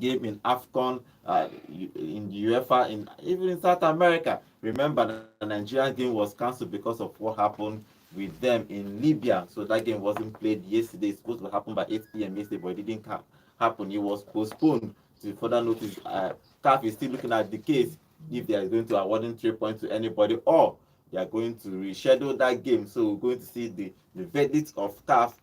game in AFCON, in the UEFA, even in South America. Remember, the Nigerian game was cancelled because of what happened with them in Libya. So that game wasn't played yesterday. It's supposed to happen by 8 p.m. yesterday, but it didn't happen. It was postponed to further notice. CAF is still looking at the case if they are going to awarding 3 points to anybody, or they are going to reschedule that game. So we're going to see the verdict of CAF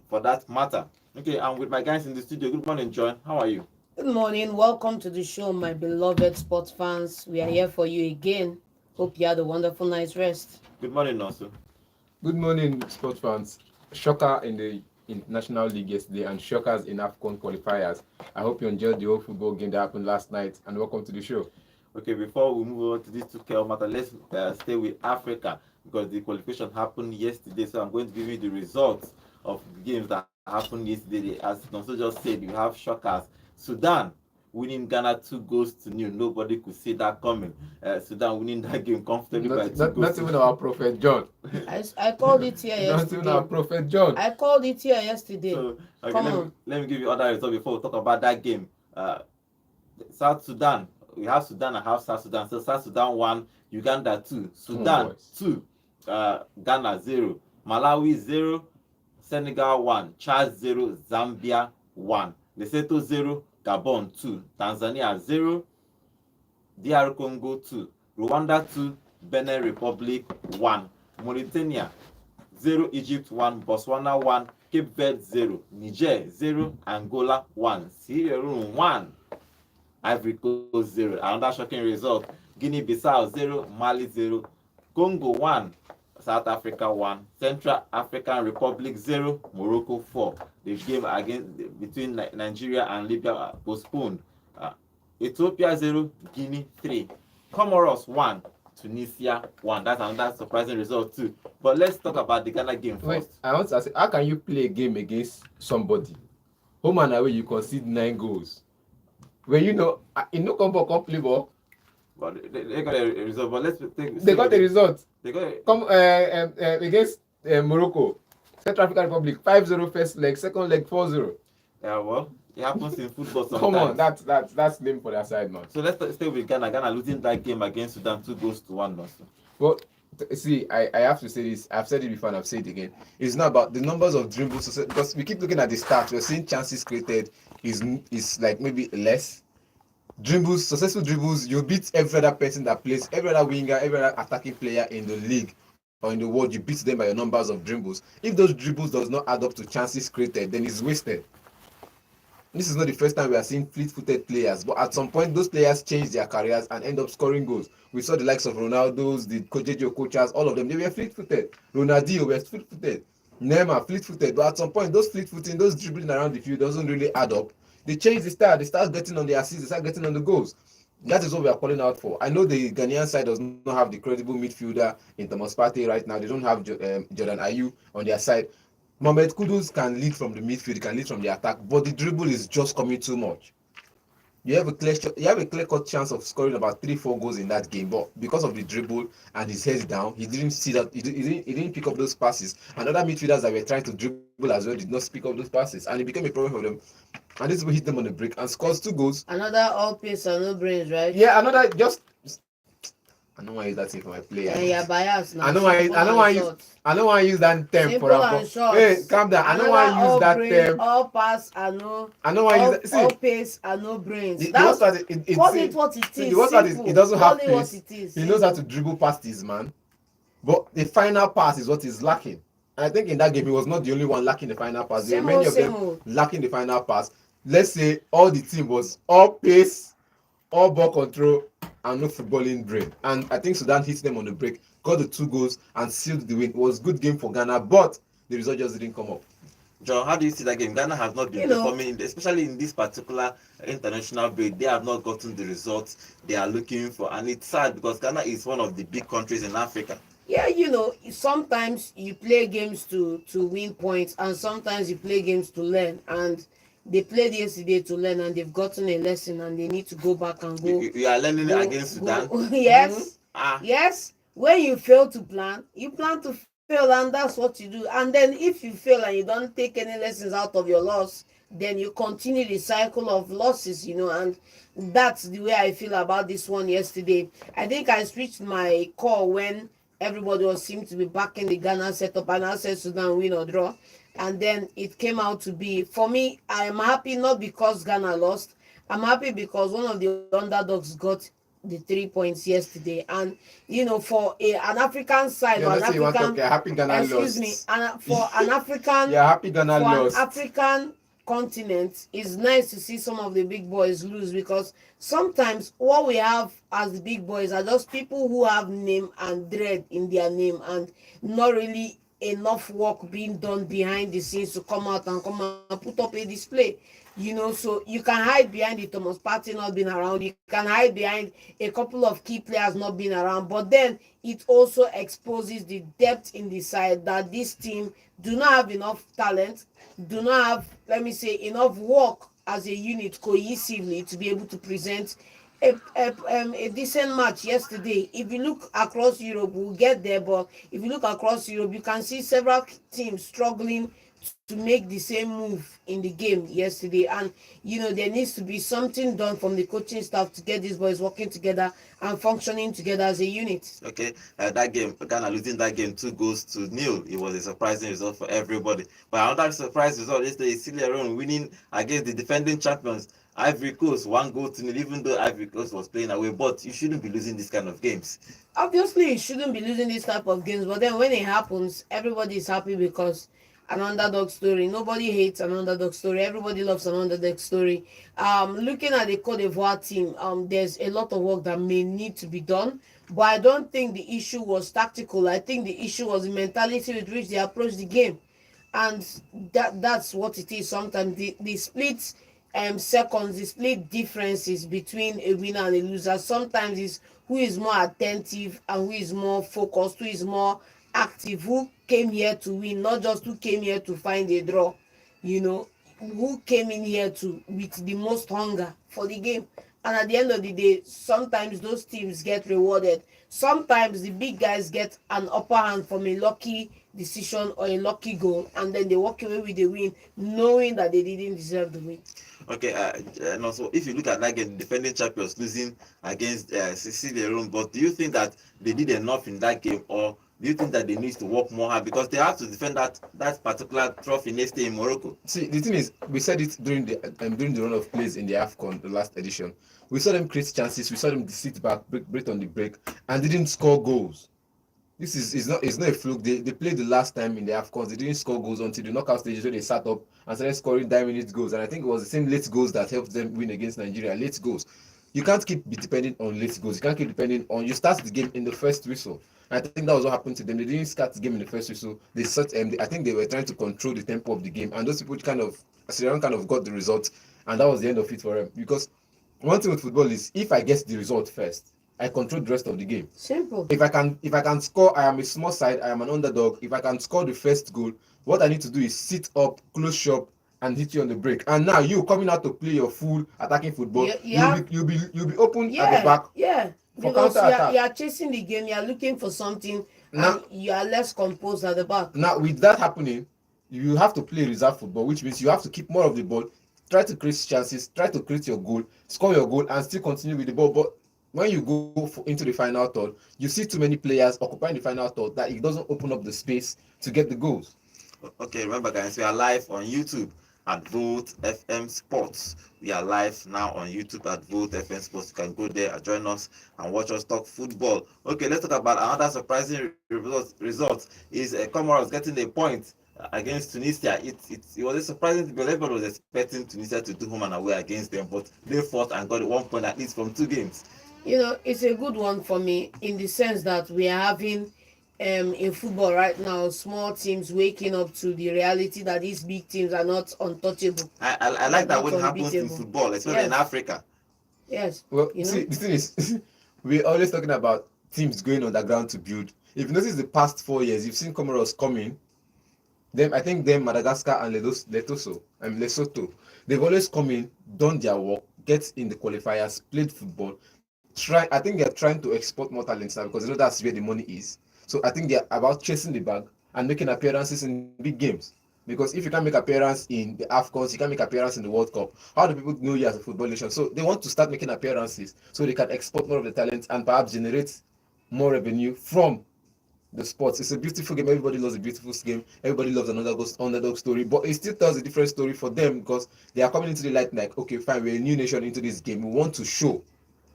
for that matter. Okay, I'm with my guys in the studio. Good morning, John. How are you? Good morning. Welcome to the show, my beloved sports fans. We are here for you again. Hope you had a wonderful night's rest. Good morning, also. Good morning, sports fans. Shocker in the International League yesterday and shockers in AFCON qualifiers. I hope you enjoyed the whole football game that happened last night, and welcome to the show. Okay, before we move on to this 2K matter, let's stay with Africa because the qualification happened yesterday. So I'm going to give you the results of the games that happened yesterday. As Nonso just said, you have shockers. Sudan winning Ghana 2-0. Nobody could see that coming. Sudan winning that game comfortably by 2 goals. Not even our prophet John. I called it here yesterday. Not even our prophet John. I called it here yesterday. So, okay, let me give you other results before we talk about that game. South Sudan, we have Sudan and have South Sudan. So South Sudan 1, Uganda 2, Sudan 2, Ghana 0, Malawi 0, Senegal 1, Chad 0, Zambia 1, Lesotho 0, Gabon 2, Tanzania 0, DR Congo 2, Rwanda 2, Benin Republic 1, Mauritania 0, Egypt 1, Botswana 1, Cape Verde 0, Niger 0, Angola 1, Sierra Leone 1, Ivory Coast 0. Another shocking result, Guinea-Bissau 0, Mali 0, Congo 1, South Africa 1, Central African Republic 0, Morocco 4. The game between Nigeria and Libya postponed. Ethiopia 0, Guinea 3, Comoros 1, Tunisia 1. That's another surprising result too. But let's talk about the Ghana game first. Wait, I want to ask, how can you play a game against somebody? Home and away, you concede 9 goals. When you know come play ball. But they got a result. But let's take. They got the result. They got against Morocco, Central African Republic, 5-0 first leg, second leg 4-0. Yeah, well, it happens in football sometimes. Come on, that's name for their side, man. So let's stay with Ghana. Ghana losing that game against Sudan 2-1. Also. Well, see, I have to say this. I've said it before and I've said it again. It's not about the numbers of dribbles, because we keep looking at the stats. We're seeing chances created is like maybe less. Dribbles, successful dribbles, you beat every other person that plays, every other winger, every other attacking player in the league or in the world. You beat them by your numbers of dribbles. If those dribbles does not add up to chances created, then it's wasted. This is not the first time we are seeing fleet-footed players, but at some point those players change their careers and end up scoring goals. We saw the likes of Ronaldo's, the Kojejo Kochas, all of them, they were fleet-footed. Ronaldinho was fleet-footed. Neymar fleet-footed. But at some point, those fleet-footing, those dribbling around the field doesn't really add up. They change the style. They start getting on the assists. They start getting on the goals. That is what we are calling out for. I know the Ghanaian side does not have the credible midfielder in Thomas Partey right now. They don't have Jordan Ayew on their side. Mohamed Kudus can lead from the midfield, can lead from the attack, but the dribble is just coming too much. You have a clear-cut chance of scoring about 3-4 goals in that game, but because of the dribble and his head down, he didn't see that. He didn't pick up those passes. And other midfielders that were trying to dribble as well did not pick up those passes, and it became a problem for them. And this will hit them on the break and scores 2 goals. Another all pace and no brains, right? Yeah, another just. I don't want to use that thing for my player. And you're biased now. I don't want to use that term Simple for and short. Hey, calm down. I don't want to use that term. All pass and no. I don't want to use that. See, all pace and no brains. That's call it what it is. The worst part is it doesn't have pace. He knows how to Simple. dribble past his man, but the final pass is what is lacking. And I think in that game he was not the only one lacking the final pass. There were many of them lacking the final pass. Let's say all the team was all pace, all ball control, and no footballing brain. And I think Sudan hit them on the break, got the 2 goals, and sealed the win. It was a good game for Ghana, but the result just didn't come up. John, how do you see that game? Ghana has not been performing, especially in this particular international break. They have not gotten the results they are looking for. And it's sad because Ghana is one of the big countries in Africa. Yeah, sometimes you play games to win points, and sometimes you play games to learn. And they played yesterday to learn, and they've gotten a lesson, and they need to go back and go. You are learning against Sudan? Yes. Yes. When you fail to plan, you plan to fail, and that's what you do. And then if you fail and you don't take any lessons out of your loss, then you continue the cycle of losses, and that's the way I feel about this one yesterday. I think I switched my call when everybody was seemed to be backing the Ghana setup, and I said Sudan win or draw. And then it came out to be, for me, I am happy not because Ghana lost. I'm happy because one of the underdogs got the 3 points yesterday. And for an African side, Yeah, or an let's say you want to talk. African, You're happy Ghana excuse me, lost. for an African, You're happy Ghana for an lost. African continent, it's nice to see some of the big boys lose, because sometimes what we have as the big boys are just people who have name and dread in their name, and not really enough work being done behind the scenes to come out and put up a display. So you can hide behind the Thomas Partey not being around, you can hide behind a couple of key players not being around, but then it also exposes the depth in the side, that this team do not have enough talent, do not have, let me say, enough work as a unit cohesively to be able to present a decent match yesterday. If you look across Europe, we'll get there, but if you look across Europe, you can see several teams struggling to make the same move in the game yesterday. And there needs to be something done from the coaching staff to get these boys working together and functioning together as a unit. Okay, that game, Ghana losing that game 2-0. It was a surprising result for everybody. But another surprise result yesterday is Sierra Leone winning against the defending champions, Ivory Coast, 1-0. Even though Ivory Coast was playing away, but you shouldn't be losing this kind of games. Obviously, you shouldn't be losing this type of games, but then when it happens, everybody is happy because an underdog story. Nobody hates an underdog story. Everybody loves an underdog story. Looking at the Cote d'Ivoire team, there's a lot of work that may need to be done, but I don't think the issue was tactical. I think the issue was the mentality with which they approach the game, and that's what it is. Sometimes the split seconds, the split differences between a winner and a loser sometimes is who is more attentive and who is more focused, who is more active, who came here to win, not just who came here to find a draw. Who came in here to with the most hunger for the game. And at the end of the day, sometimes those teams get rewarded. Sometimes the big guys get an upper hand from a lucky decision or a lucky goal, and then they walk away with the win, knowing that they didn't deserve the win. Okay, and also if you look at that game, the defending champions losing against Sierra Leone, but do you think that they did enough in that game, or do you think that they need to work more hard because they have to defend that particular trophy next day in Morocco? See, the thing is, we said it during the run of plays in the AFCON, the last edition. We saw them create chances, we saw them sit back, break on the break, and didn't score goals. This is not a fluke. They played the last time in the AFCON. They didn't score goals until the knockout stages where they sat up and started scoring 9-minute goals. And I think it was the same late goals that helped them win against Nigeria. Late goals. You can't keep depending on late goals. You can't keep depending on, you start the game in the first whistle. I think that was what happened to them. They didn't start the game in the first whistle. I think they were trying to control the tempo of the game, and those people Sierra kind of got the result, and that was the end of it for them. Because one thing with football is, if I get the result first, I control the rest of the game. Simple. If I can score, I am a small side, I am an underdog. If I can score the first goal, what I need to do is sit up, close shop, and hit you on the break. And now you coming out to play your full attacking football, you'll be open at the back. Yeah. Because you are chasing the game, you are looking for something, now, and you are less composed at the back. Now, with that happening, you have to play reserve football, which means you have to keep more of the ball, try to create chances, try to create your goal, score your goal, and still continue with the ball. But when you go into the final third, you see too many players occupying the final third that it doesn't open up the space to get the goals. Okay, remember guys, we are live on YouTube at Volt FM Sports. We are live now on YouTube at Volt FM Sports. You can go there and join us and watch us talk football. Okay, let's talk about another surprising result. Is Comoros getting a point against Tunisia. It was a surprising because everybody was expecting Tunisia to do home and away against them, but they fought and got 1 point at least from 2 games. It's a good one for me in the sense that we are having in football right now small teams waking up to the reality that these big teams are not untouchable. I like that when it happens in football, especially in Africa. Yes. Well, see, the thing is, we're always talking about teams going underground to build. If you notice the past 4 years, you've seen Comoros coming. I think Madagascar and Lesotho, they've always come in, done their work, get in the qualifiers, played football. I think they're trying to export more talents now because they know that's where the money is. So I think they're about chasing the bag and making appearances in big games. Because if you can't make appearance in the AFCONs, you can't make appearance in the World Cup, how do people know you as a football nation? So they want to start making appearances so they can export more of the talent and perhaps generate more revenue from the sports. It's a beautiful game. Everybody loves a beautiful game. Everybody loves another underdog story, but it still tells a different story for them because they are coming into the light like, okay, fine, we're a new nation into this game. We want to show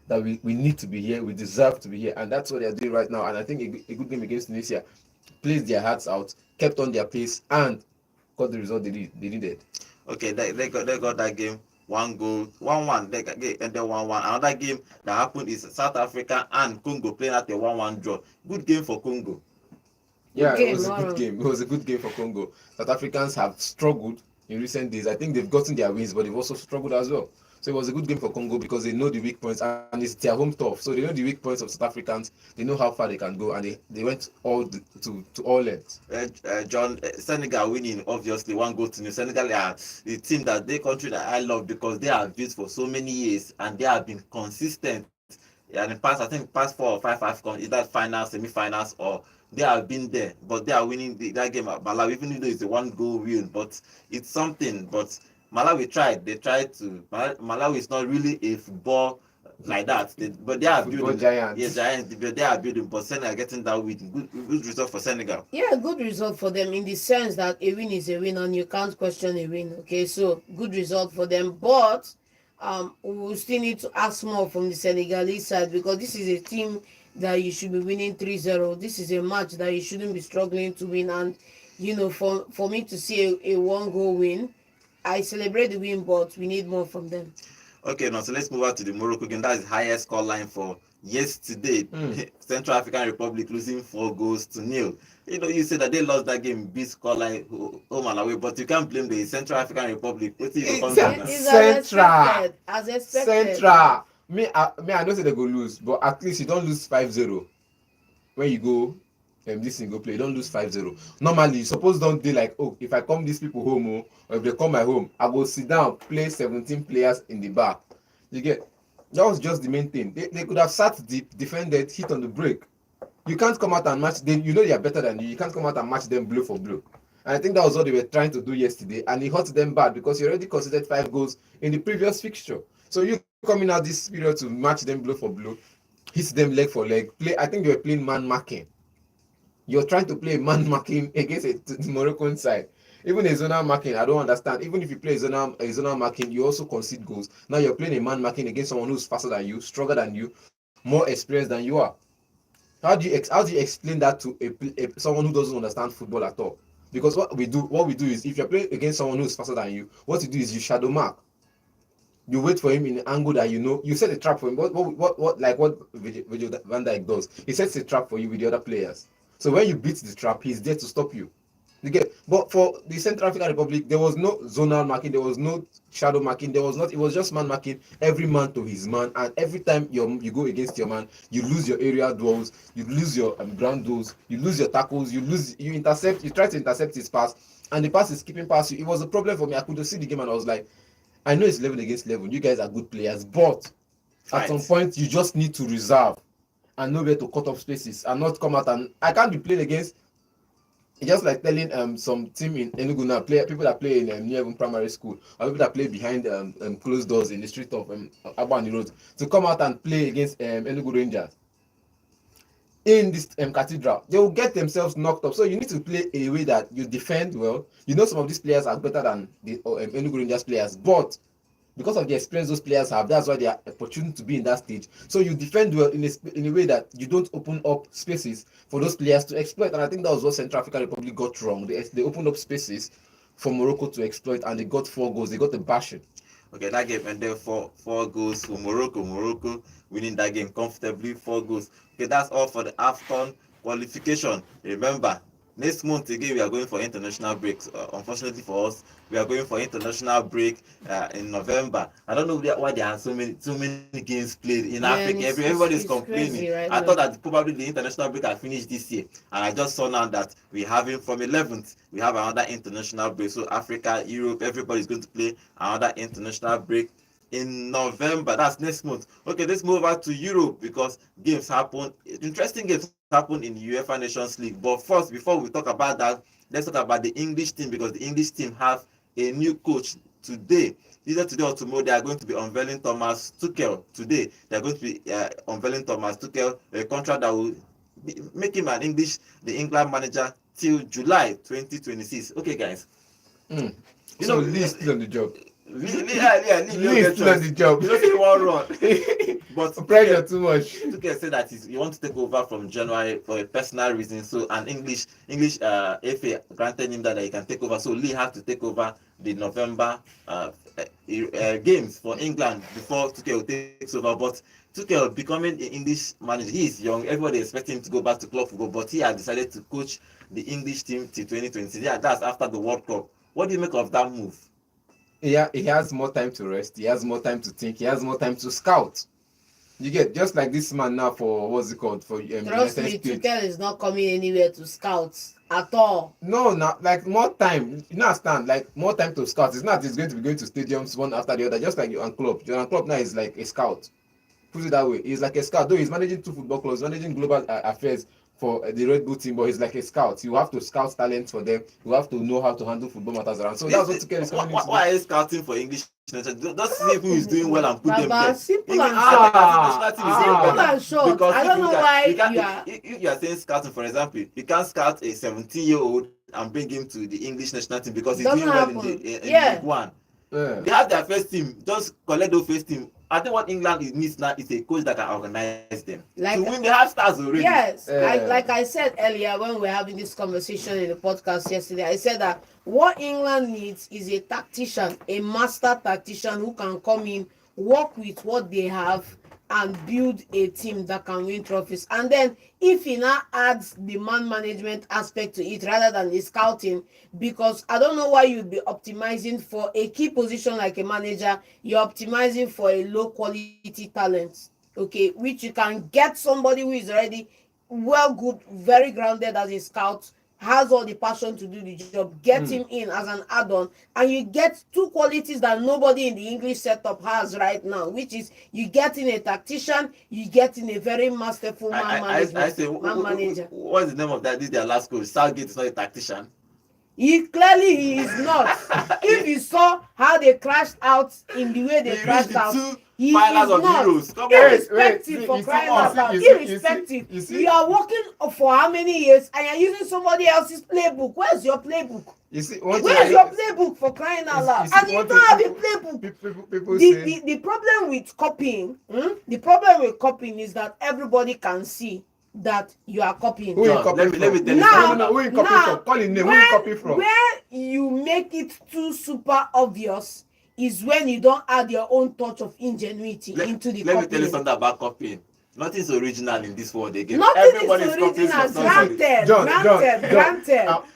that we need to be here, we deserve to be here, and that's what they're doing right now. And I think a good game against Tunisia played their hearts out, kept on their pace, and got the result they needed. Okay, they got that game. 1 goal, 1-1. They ended 1-1. Another game that happened is South Africa and Congo playing at a 1-1 draw. Good game for Congo. Yeah, game, it was a good game. It was a good game for Congo. South Africans have struggled in recent days. I think they've gotten their wins, but they've also struggled as well. So it was a good game for Congo because they know the weak points and it's their home turf. So they know the weak points of South Africans. They know how far they can go, and they went to all lengths. John, Senegal winning obviously 1 goal to nil. Senegal are the team country that I love because they have built for so many years and they have been consistent. And in past, I think past 4 or 5 AFCON, either finals, semi-finals, or they have been there, but they are winning that game at Malawi, even though it's a 1 goal win, but it's something. But Malawi tried. They tried to. Malawi is not really a football like that. But they are Football building. giants. Yeah, giants. They are building. But Senegal getting that win. Good result for Senegal. Yeah, good result for them in the sense that a win is a win and you can't question a win. Okay, so good result for them. But we will still need to ask more from the Senegalese side because this is a team that you should be winning 3-0. This is a match that you shouldn't be struggling to win. And for me to see a 1-goal win, I celebrate the win, but we need more from them. Okay, now so let's move on to the Morocco game. That is the highest score line for yesterday. Central African Republic losing 4-0. You said that they lost that game, big score line home and away, but you can't blame the Central African Republic. What do you Central. As expected. Central. I know say they go lose, but at least you don't lose 5-0 when you go this single play. You don't lose 5-0. Normally, you suppose don't do like, oh, if I come these people home, or if they come my home, I go sit down, play 17 players in the back. You get that was just the main thing. They could have sat deep, defended, hit on the break. You can't come out and match them. You know they are better than you. You can't come out and match them blow for blow. And I think that was what they were trying to do yesterday, and it hurt them bad because you already considered 5 goals in the previous fixture. So you coming out this period to match them blow for blow, hit them leg for leg. I think they were playing man marking. You're trying to play man marking against the Moroccan side. Even a zonal marking, I don't understand. Even if you play a zonal marking, you also concede goals. Now you're playing a man marking against someone who's faster than you, stronger than you, more experienced than you are. How do you explain that to someone who doesn't understand football at all? Because what we do is, if you're playing against someone who's faster than you, what you do is you shadow mark. You wait for him in an angle that you set a trap for him. What Virgil van Dijk does? He sets a trap for you with the other players. So when you beat the trap, he's there to stop you. But for the Central African Republic, there was no zonal marking, there was no shadow marking, it was just man marking, every man to his man, and every time you go against your man, you lose your area duels, you lose your ground duels, you lose your tackles, you try to intercept his pass, and the pass is skipping past you. It was a problem for me. I could see the game and I was like, I know it's 11 against 11, you guys are good players, but at some point you just need to reserve and know where to cut off spaces and not come out. And I can't be playing against. It's just like telling some team in Enugu now, people that play in near primary school, or people that play behind closed doors in the street of Abani Road, to come out and play against Enugu Rangers in this cathedral. They will get themselves knocked up. So you need to play a way that you defend well. You know some of these players are better than the Enugu Rangers players, but because of the experience those players have, that's why they are opportune to be in that stage. So you defend well in a way that you don't open up spaces for those players to exploit. And I think that was what Central African Republic got wrong. They opened up spaces for Morocco to exploit, and they got 4 goals. They got the bashing. Okay, that game ended 4 goals for Morocco. Morocco winning that game comfortably, 4 goals. Okay, that's all for the AFCON qualification. Remember, next month again we are going for international breaks. Unfortunately for us, we are going for international break in November. I don't know why there are so many games played in Africa. Everybody is complaining. I thought that probably the international break had finished this year, and I just saw now that we have it from 11th. We have another international break. So Africa, Europe, everybody is going to play another international break in November. That's next month. Okay, let's move over to Europe because games happen. Interesting games happen in UEFA Nations League. But first, before we talk about that, let's talk about the English team because the English team have a new coach today. Either today or tomorrow, they are going to be unveiling Thomas Tuchel. Today, they are going to be unveiling Thomas Tuchel, a contract that will make him the England manager till July 2026. Okay, guys. So Lee is still on the job. Lee is still on the job. You don't see one run. But pressure too much. Tuchel said that he wants to take over from January for a personal reason. So an English FA granted him that he can take over. So Lee has to take over the November games for England before Tuchel takes over. But Tuchel becoming an English manager, he is young. Everybody expects him to go back to club football, but he has decided to coach the English team till 2020. Yeah, that's after the World Cup. What do you make of that move? Yeah, he has more time to rest. He has more time to think. He has more time to scout. You get just like this man now for what's it called for Trust me, Tuchel is not coming anywhere to scout at all. No, not like more time. You understand? Like more time to scout. It's not. He's going to be going to stadiums one after the other, just like Jurgen Klopp. Jurgen Klopp now is like a scout. Put it that way. He's like a scout. Though he's managing 2 football clubs, managing global affairs for the Red Bull team, but he's like a scout. You have to scout talent for them. You have to know how to handle football matters around. So that's what Tuchel is coming into. Why are you scouting for English national? Just see who is doing well and put them there. Simple and short. Because I don't know why you are saying scouting. For example, you can't scout a 17-year-old and bring him to the English national team because he's doing well in League One. Yeah. They have their first team. Just collect those first team. I think what England needs now is a coach that can organize them. Like, to win, they have stars already. Yes, like I said earlier when we were having this conversation in the podcast yesterday, I said that what England needs is a tactician, a master tactician who can come in, work with what they have, and build a team that can win trophies. And then if he now adds the man management aspect to it rather than the scouting, because I don't know why you'd be optimizing for a key position like a manager, you're optimizing for a low quality talent, okay, which you can get somebody who is already well good, very grounded as a scout, has all the passion to do the job, get him in as an add-on, and you get 2 qualities that nobody in the English setup has right now, which is you get in a tactician, you get in a very masterful manager. What's the name of that? This is their last coach. Southgate is not a tactician. He is not. If you saw how they crashed out in the way they crashed out, he is not. Irrespective for crying out loud. Irrespective. You are working for how many years and you're using somebody else's playbook. Where's your playbook? Where's your playbook for crying out loud? And you don't have a playbook. The problem with copying, is that everybody can see that you are copying. Who you copy from? Let me tell you. No, who you copy from? Call him name. Who you copy from? Where you make it too super obvious is when you don't add your own touch of ingenuity into the copying. Let me tell you something about copying. Nothing is original in this world again. Nothing is original. Granted.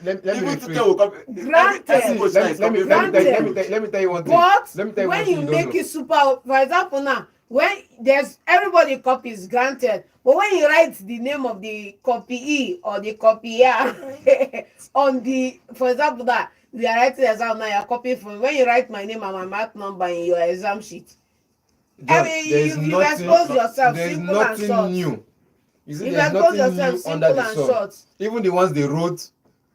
Let me tell you one thing. But when you make it super, for example now, when there's everybody copies, granted, but when you write the name of the copyee or the copier on the, for example, that we are writing exam now, you're copying from, when you write my name and my mark number in your exam sheet, I mean, you expose yourself. There's simple nothing and short. new. You see, You there's expose nothing yourself. new Simple under the and sun. short. Even the ones they wrote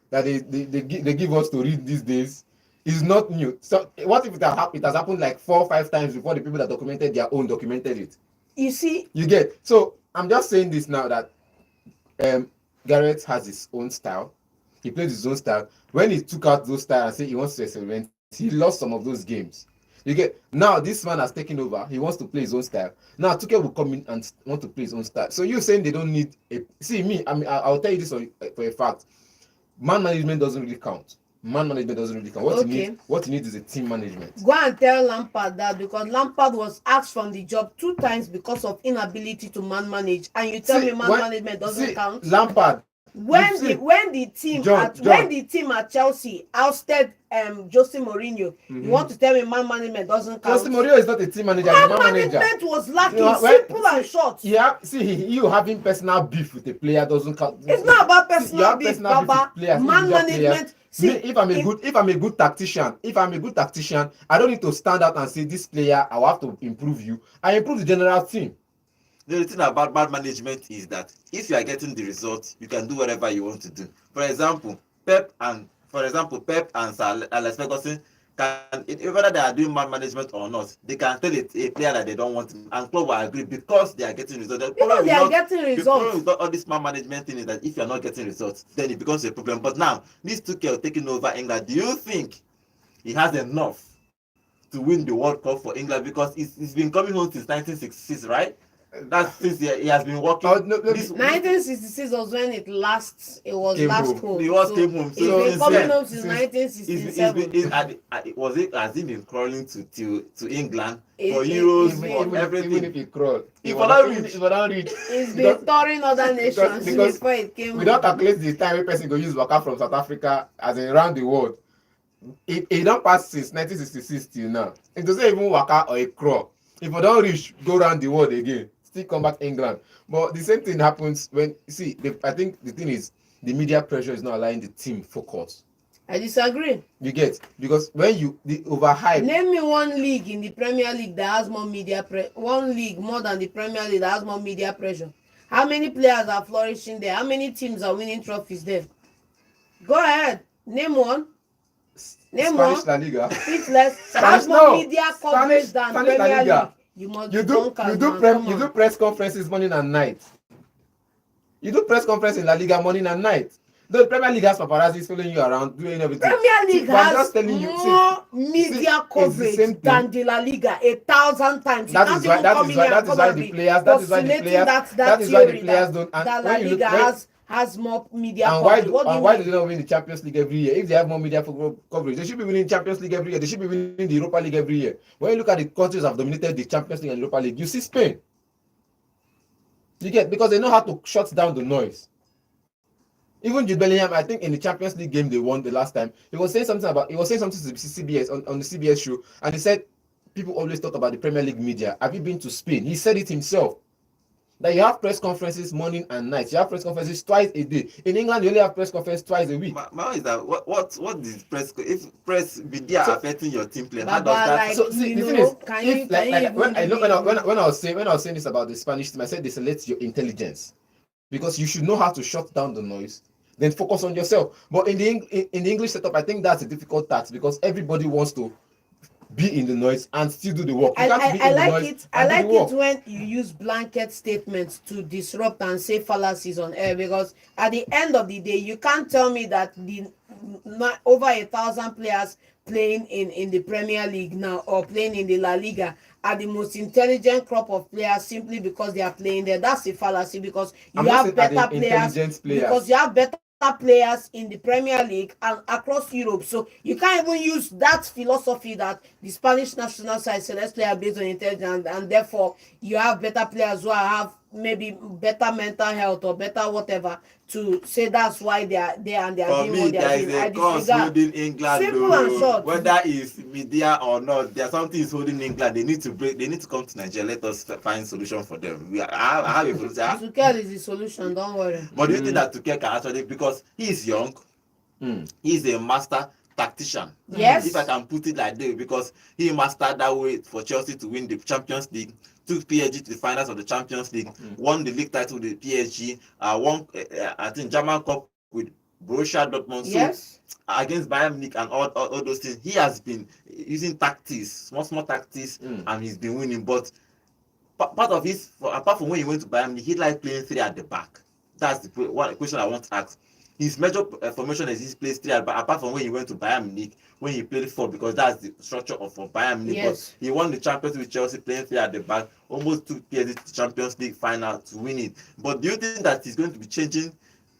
that they give us to read these days is not new. So what if it has happened like 4 or 5 times before the people that documented their own documented it? You see? You get. So I'm just saying this now that Gareth has his own style. He plays his own style. When he took out those styles and said he wants to experiment, he lost some of those games. You get. Now this man has taken over. He wants to play his own style. Now Tuchel will come in and want to play his own style. So you're saying they don't need a. See me. I mean, I'll tell you this for a fact. Man management doesn't really count. What you need is a team management. Go and tell Lampard that, because Lampard was asked from the job 2 times because of inability to manage, and you tell me management doesn't count. Lampard. When the team at Chelsea ousted Jose Mourinho, you want to tell me management doesn't count? Jose Mourinho is not a team manager. Management was lacking. Simple and short. Yeah, you having personal beef with a player doesn't count. It's not about personal beef, Baba. Man management. See, if I'm a good tactician, I don't need to stand out and say this player I will have to improve you. I improve the general team. The thing about bad management is that if you are getting the result, you can do whatever you want to do. For example, Pep and Sir Alex Ferguson can, whether they are doing bad management or not, they can tell it a player that they don't want, and club will agree because they are getting results. The problem with all this man management thing is that if you are not getting results, then it becomes a problem. But now, this Tuchel taking over England, do you think he has enough to win the World Cup for England? Because he's been coming home since 1966, right? That's since he has been working. 1966 was when it came last home. He was came home. So he's been coming home since 1967. Was it as he been crawling to England for Euros, for everything? Even if he crawl, if for not reach. He's been touring other nations before it came home. We don't calculate the time a person go use waka from South Africa as in around the world. It don't pass since 1966 till now. It doesn't even waka or a crawl. If we don't reach, go around the world again. Still come back England. But the same thing happens when I think the thing is the media pressure is not allowing the team focus. I disagree. You get, because when the overhype. Name me one league in the Premier League that has more media one league more than the Premier League that has more media pressure. How many players are flourishing there? How many teams are winning trophies there? Go ahead. Name one. Name Spanish one. La Liga. Speechless. Has more media coverage than Premier League. You do press conferences morning and night. You do press conference in La Liga morning and night. The Premier League has paparazzi following you around, doing everything. Premier League has more media coverage than the La Liga 1,000 times. That is why the players don't. And La Liga has more media coverage. Why do they not win the Champions League every year? If they have more media coverage, they should be winning Champions League every year. They should be winning the Europa League every year. When you look at the countries that have dominated the Champions League and Europa League, you see Spain. You get, because they know how to shut down the noise. Even Jude Bellingham, I think in the Champions League game they won the last time, he was saying something to CBS on the CBS show, and he said people always talk about the Premier League media. Have you been to Spain? He said it himself. That you have press conferences morning and night. You have press conferences twice a day. In England, you only have press conference twice a week. My is that what is press? If press media affecting your team play, how does that? Like, so see, the thing is, when I was saying this about the Spanish team, I said they select your intelligence, because you should know how to shut down the noise, then focus on yourself. But in the English setup, I think that's a difficult task, because everybody wants to be in the noise and still do the work. I like it when you use blanket statements to disrupt and say fallacies on air, because at the end of the day, you can't tell me that the over 1,000 players playing in the Premier League now or playing in the La Liga are the most intelligent crop of players simply because they are playing there. That's a fallacy, because you have better players. Because you have better players in the Premier League and across Europe. So you can't even use that philosophy that the Spanish national side said, let's play based on intelligence, and therefore you have better players who have maybe better mental health or better whatever, to say that's why they are there and they are doing what they are doing. I disregard. England, simple and short. Whether it's media or not, there's something is holding England. They need to come to Nigeria. Let us find solution for them. I have a solution. Tuchel is the solution, don't worry. But do you think that Tuchel can actually, because he is young, he's a master tactician. Yes. If I can put it like that, because he mastered that way for Chelsea to win the Champions League, took PSG to the finals of the Champions League, won the league title with PSG, won I think German Cup with Borussia Dortmund. Yes. So against Bayern Munich and all those things, he has been using tactics, small tactics, and he's been winning. But part of his, apart from when he went to Bayern Munich, he liked playing three at the back. That's the one question I want to ask. His major formation is he plays three at the back, apart from when he went to Bayern Munich, when he played four, because that's the structure of Bayern Munich. Yes. But he won the Champions League with Chelsea playing three at the back, almost took PSG to Champions League final to win it. But do you think that he's going to be changing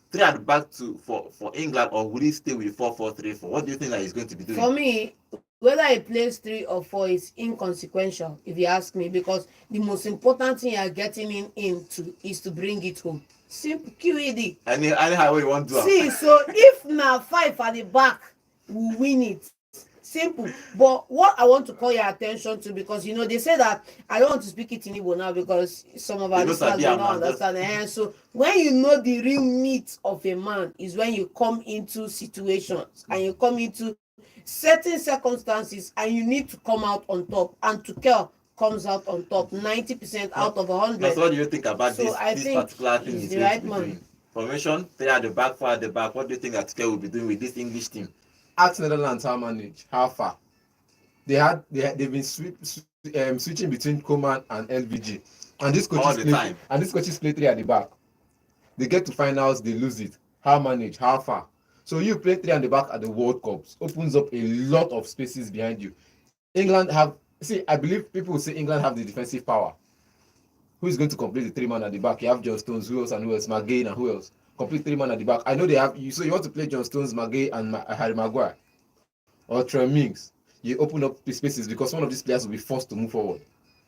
three at the back for England, or will he stay with 4-4-3-4? What do you think that he's going to be doing? For me, whether he plays 3 or 4 is inconsequential, if you ask me, because the most important thing you are getting him into is to bring it home. Simple QED. Anyhow you want to. See, so if now 5 at the back will win it, Simple. But what I want to call your attention to, because they say that I don't want to speak it in Igbo now because some of our listeners will not understand. And so when you know the real meat of a man is when you come into situations and you come into certain circumstances and you need to come out on top. And Tuchel comes out on top 90% out of 100. So what do you think about So this particular thing he's he's the going right to be man. doing? Formation, 3 at the back, 4 at the back. What do you think that Tuchel will be doing with this English team? Ask Netherlands how manage, how far. They've been switching between Coman and LVG. And this coaches play 3 at the back. They get to finals, they lose it. How manage, how far. So you play 3 at the back at the World Cups, opens up a lot of spaces behind you. I believe people will say England have the defensive power. Who is going to complete the 3 man at the back? You have John Stones, who else? McGinn and who else? Complete 3 man at the back. I know they have you. So you want to play John Stones, McGinn, and Harry Maguire or Trey Mings. You open up the spaces because one of these players will be forced to move forward.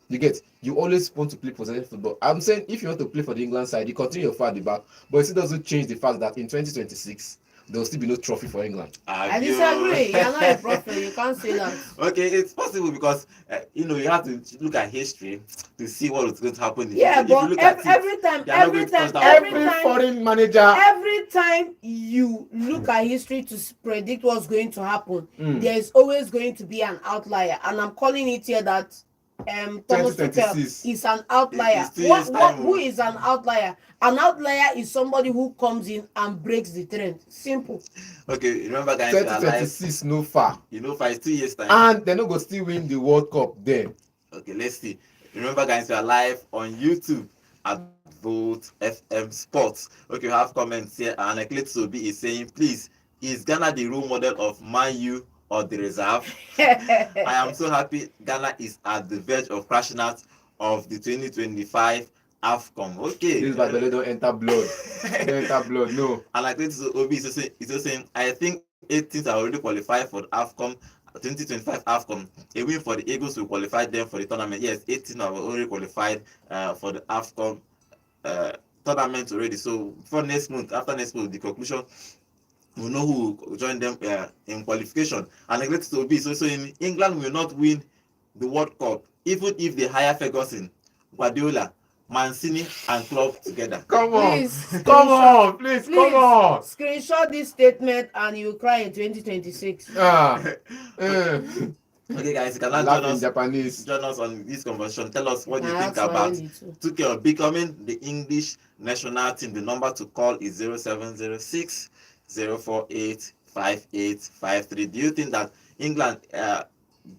You always want to play possession football. I'm saying if you want to play for the England side, you continue your 4 at the back, but it still doesn't change the fact that in 2026 there will still be no trophy for England. I disagree. You're not a prophet. You can't say that. Okay, it's possible because you have to look at history to see what is going to happen. But every foreign manager, every time you look at history to predict what's going to happen, there is always going to be an outlier, and I'm calling it here that Thomas Tuchel is an outlier. Who is an outlier? An outlier is somebody who comes in and breaks the trend. Simple. Okay, remember guys, 2026 no far. It's 2 years time. And they're not going to still win the World Cup then. Okay, let's see. Remember guys, we are live on YouTube at Volt FM Sports. Okay, we have comments here. And Eclipse Obi is saying, please, is Ghana the role model of Man U or the reserve? I am so happy Ghana is at the verge of crashing out of the 2025 AFCON. Okay. This Badele don't enter blood. Don't enter blood, no. And like Obi is also saying, I think 8 teams are already qualified for the AFCON 2025 AFCON. A win for the Eagles will qualify them for the tournament. Yes, 8 teams are already qualified for the AFCON tournament already. So after next month, the conclusion, we know who will join them in qualification. And like Obi is also saying, England will not win the World Cup even if they hire Ferguson, Guardiola, Mancini and Klopp together. Come on. Please. Screenshot this statement and you cry in 2026. Okay, guys, you can now join us on this conversation. Tell us what you think about Tuchel becoming the English national team. The number to call is 0706 048 5853. Do you think that England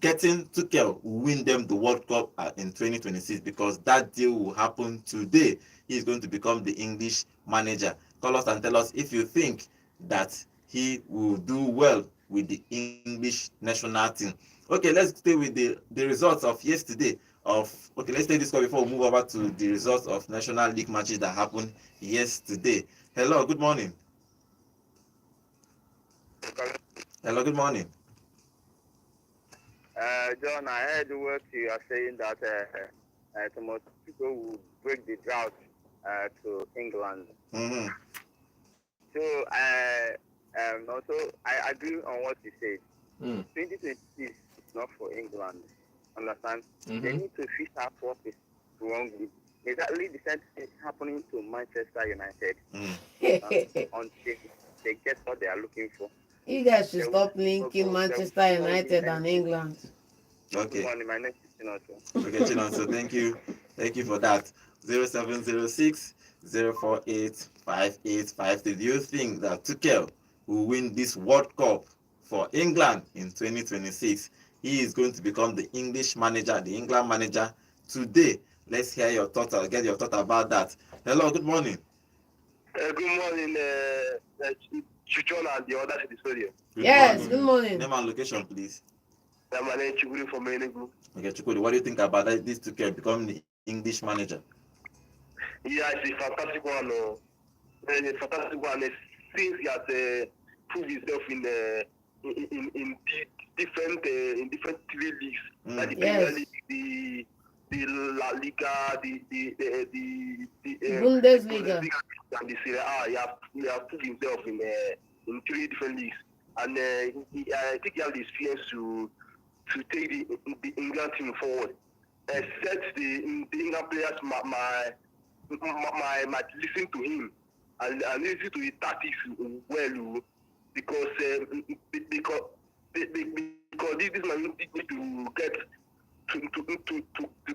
getting Tuchel will win them the World Cup in 2026? Because that deal will happen today. He is going to become the English manager. Call us and tell us if you think that he will do well with the English national team. Okay, let's stay with the results of yesterday. Let's take this call before we move over to the results of National League matches that happened yesterday. Hello, good morning. Hello, good morning. John, I heard what you are saying that some people will break the drought to England. Mm-hmm. So, also, I agree on what you said. 2026 is not for England. Understand? Mm-hmm. They need to fix out what is wrong with exactly the same thing happening to Manchester United until they get what they are looking for. You guys should stop linking Manchester United and England. Okay. My next is Okay, Chinonso, thank you. Thank you for that. 0706 048 5853. Do you think that Tuchel will win this World Cup for England in 2026? He is going to become the English manager, the England manager today. Let's hear your thoughts. I'll get your thoughts about that. Hello, good morning. Good morning, Chichon and the others in the studio. Good morning. Name and location, please. My name is Chukuri from Enugu. Okay, Chukuri, what do you think about this Tuchel becoming the English manager? Yeah, it's a fantastic one. It's a fantastic one. Since he has proved himself in different 3 leagues, like the Premier League, the La Liga, the Bundesliga, and the Serie A. He has proved himself in 3 different leagues. and I think he has the experience to take the England team forward. Except the England players might listen to him and listen to his tactics well, because this man need to get to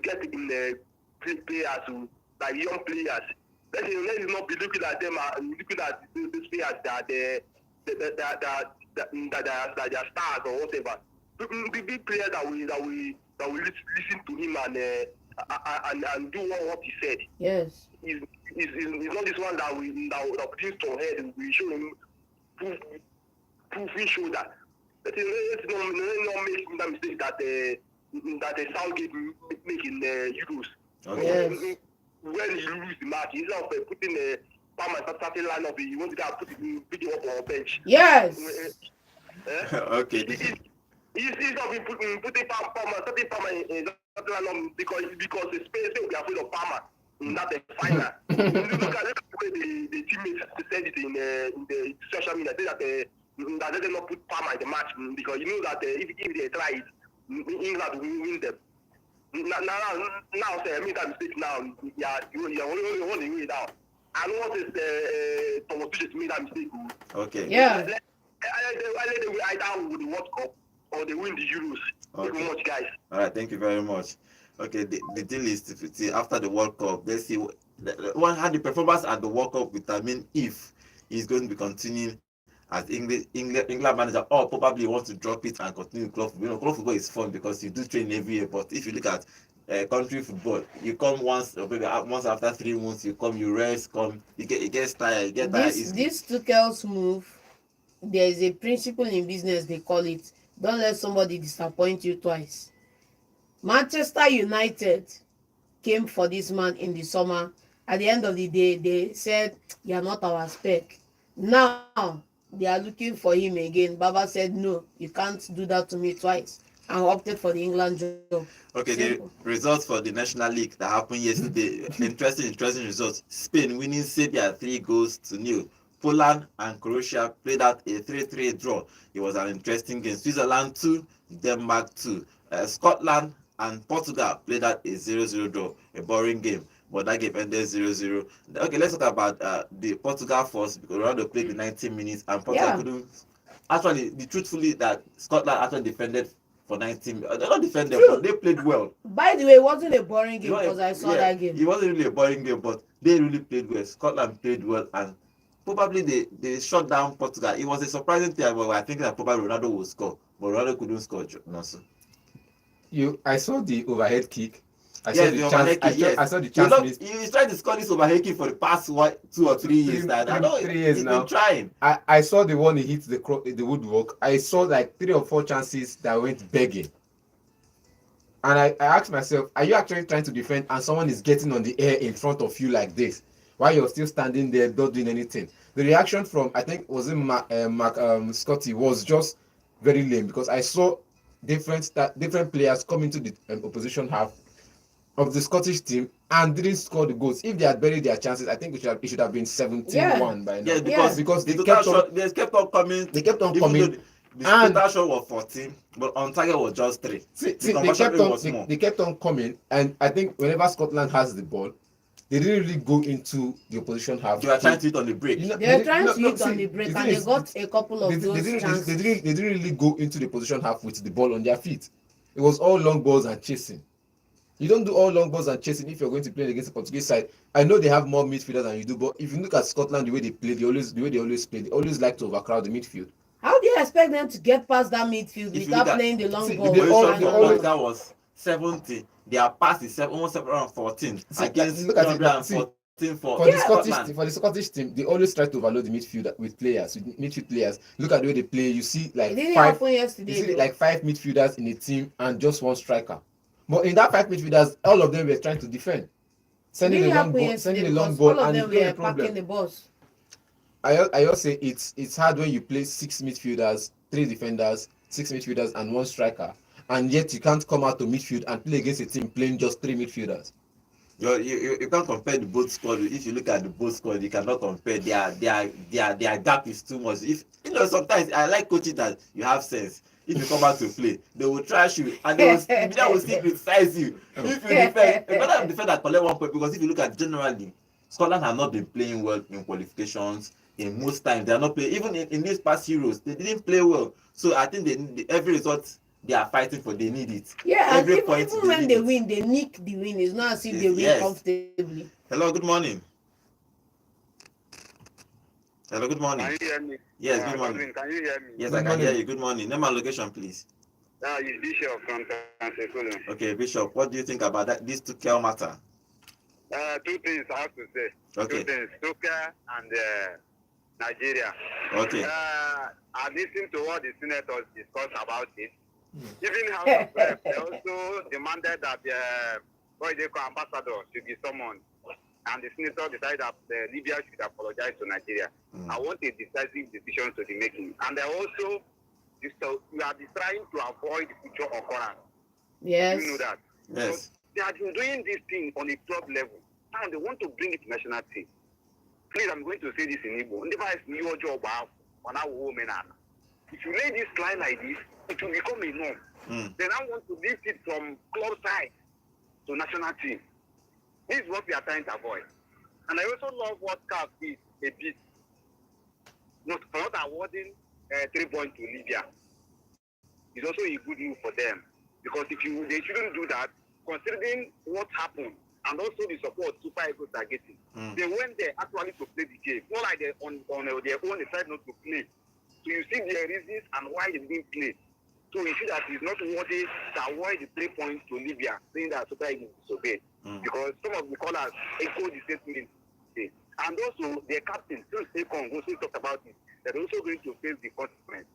get in the players, like young players. Let's not be looking at them and looking at these players that they are stars or whatever. The big players that we listen to him and do what he said. Yes. Is not this one that put him to head. We show him proof shoulder. Let's not make that mistake that Southgate make in Euros. Okay. Yes. When you lose the match, instead of putting a Palmer starting lineup, you want to put it up on bench. Yes. Okay. He's not been putting Palmer in starting lineup because the Spain will be afraid of Palmer in that final. Look at the way the teammates said it in the social media. Say that they did not put Palmer in the match because you know that if they try it, England will win them. Now, say, I made that mistake now. Yeah, you're only way down. I don't want to Thomas Tuchel to make that mistake. Okay. Yeah. I let them either with the World Cup or they win the Euros. Thank you very much, guys. All right, thank you very much. Okay, the deal is to see after the World Cup. Let's see what how the performance at the World Cup will determine if he's going to be continuing as England manager, or probably wants to drop it and continue club football. You know, club football is fun because you do train every year, but if you look at country football, you come once or maybe once after 3 months, you come, you rest, you get tired, This Tuchel's move, there is a principle in business, they call it, don't let somebody disappoint you twice. Manchester United came for this man in the summer. At the end of the day, they said, "You're not our spec." Now they are looking for him again. Baba said, "No, you can't do that to me twice," and opted for the England job. Okay, Simple. the results for the National League that happened yesterday. interesting results. Spain winning Serbia 3-0. Poland and Croatia played out a 3-3 draw. It was an interesting game. Switzerland 2, Denmark 2. Scotland and Portugal played out a 0-0 draw. A boring game, but that game ended 0-0. Okay, let's talk about the Portugal first, because Ronaldo played the 90 minutes and Portugal couldn't. Actually, truthfully, that Scotland actually defended for 90 minutes. They not defended, but they played well. By the way, it wasn't a boring game because I saw that game. It wasn't really a boring game, but they really played well. Scotland played well, and probably they shut down Portugal. It was a surprising thing. But I think that probably Ronaldo would score, but Ronaldo couldn't score. I saw the overhead kick. I saw the chance. He's trying to score this overhead kick for the past 2 or 3 years. 3 years now. Been trying. I saw the one he hit the woodwork. I saw like 3 or 4 chances that went begging. And I asked myself, are you actually trying to defend and someone is getting on the air in front of you like this while you're still standing there not doing anything? The reaction from, I think, was it Scotty, was just very lame, because I saw different players come into the opposition half of the Scottish team and didn't score the goals. If they had buried their chances, I think it should have been 17-1 by now. Yeah, because they kept on coming. They kept on coming. The total shot was 14, but on target was just 3. They kept on coming, and I think whenever Scotland has the ball, they didn't really go into the opposition half. They were trying to hit on the break. They were trying to hit on the break, and they got a couple of those chances. They didn't really go into the position half with the ball on their feet. It was all long balls and chasing. You don't do all long balls and chasing if you're going to play against the Portuguese side. I know they have more midfielders than you do, but if you look at Scotland, the way they play, they always like to overcrowd the midfield. How do you expect them to get past that midfield without playing the long ball? That was 70. Their pass is almost 714 against 314 for the Scottish team. They always try to overload the midfield with midfield players. Look at the way they play. You see like five midfielders in a team and just 1 striker. But in that 5 midfielders, all of them were trying to defend, sending a long ball, and them were packing the balls. I also say it's hard when you play 6 midfielders, 3 defenders, 6 midfielders, and 1 striker, and yet you can't come out to midfield and play against a team playing just 3 midfielders. You can't compare the both squad. If you look at the both squad, you cannot compare. Their gap is too much. If sometimes I like coaches that you have sense. If you come out to play, they will trash you and they will still criticize you. If you defend, you better defend and collect 1 point, because if you look at generally, Scotland have not been playing well in qualifications. In most times, they are not playing. Even in these past Euros, they didn't play well. So I think every result they are fighting for, they need it. Yeah, every even point when they win, they nick the win. It's not as if they win comfortably. Hello, good morning. Hello, good morning. Can you hear me? Yes, good morning. Can you hear me? Yes, I can hear you. Good morning. Name and location, please. It's Bishop from Tanzania. Okay, Bishop, what do you think about this Tuchel matter? 2 things I have to say. Okay. 2 things, Tuchel and Nigeria. Okay. I listened to what the senators discussed about it. Even House of Reps, they also demanded that the ambassador should be summoned. And the senator decided that Libya should apologize to Nigeria. I want a decisive decision to be making. And they also, we are trying to avoid future occurrence. Yes. You know that. Yes. So they have been doing this thing on a club level. Now they want to bring it to national team. Please, I'm going to say this in Igbo. Your job on our women. If you lay this line like this, it will become a norm. Then I want to lift it from club side to national team. This is what we are trying to avoid. And I also love what CAF did a bit. Not awarding 3 points to Libya. It's also a good move for them. Because they shouldn't do that, considering what happened and also the support Super Eagles are getting. They went there actually to play the game. Not like on their own, they decided not to play. So you see their reasons and why they didn't play. So you see that it's not worthy to award the 3 points to Libya, saying that Super Eagles disobeyed. Because some of the callers echo the statement. And also, their captain, still Sekong, also talked about it. They're also going to face the consequence.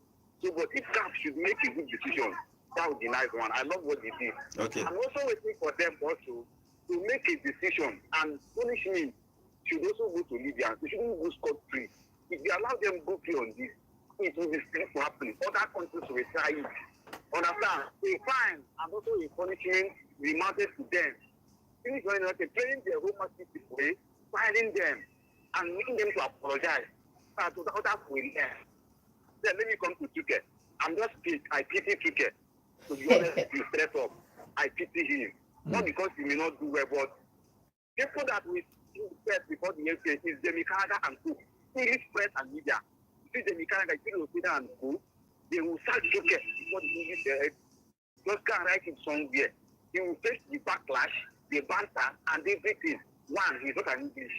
So, but if CAF should make a good decision, that would be a nice one. I love what they did. Okay. I'm also waiting for them also to make a decision, and punishment should also go to Libya. They shouldn't go scot-free. If they allow them go free on this, it will be still happening. Other countries will try it. Understand? A fine and also a punishment will matter to them. Finish when they're playing their home matches way, firing them and making them to apologize. So that will learn. Then let me come to Tuchel. I'm just I pity Tuchel. To be honest, you stress up. I pity him. Not because he may not do well, but people that we first before the FA is Jamie Carragher and Co. English press and media. See Jamie Carragher, and Co. They will start Tuchel before the English just can't write it somewhere. He will face the backlash, the banter, and everything. One, he's not an English.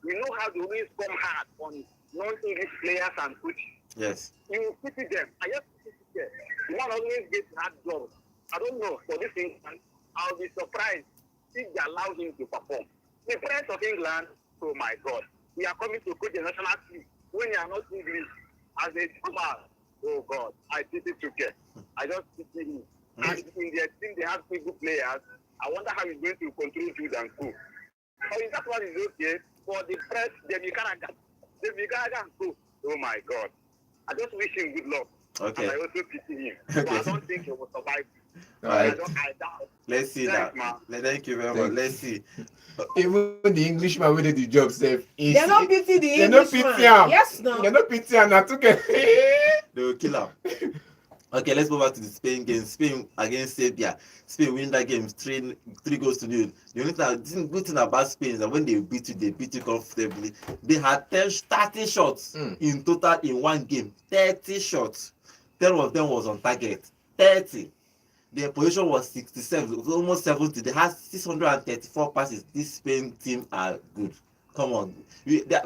We know how they always come hard on non-English players and coaches. Yes. You will pity them. I just pity them. The one always gets hard jobs. I don't know, for this England, I'll be surprised if they allow him to perform. The Prince of England, oh my God, we are coming to coach the national team when you are not English as a super. Oh God, I pity Tuchel. I just pity him. And in their team, they have 3 good players. I wonder how he's going to control Jude and Co. So if that one is okay, for the press, Jamie Carragher and Co. Oh my God. I just wish him good luck. Okay. And I also pity him. So I don't think he will survive. Right. I doubt. Let's see that. Thank you very much. Let's see. Even the Englishman who did the job, safe. They're not pity the They're not Englishman. pity him. Yes, no. They're not pity him. They will kill him. Okay, let's move back to the Spain game. Spain against Serbia. Spain win that game 3 goals to 0. The only good thing about Spain is that when they beat you comfortably. They had 30 shots in total in one game. 30 shots. 10 of them was on target. 30. Their position was 67, almost 70. They had 634 passes. This Spain team are good. Come on.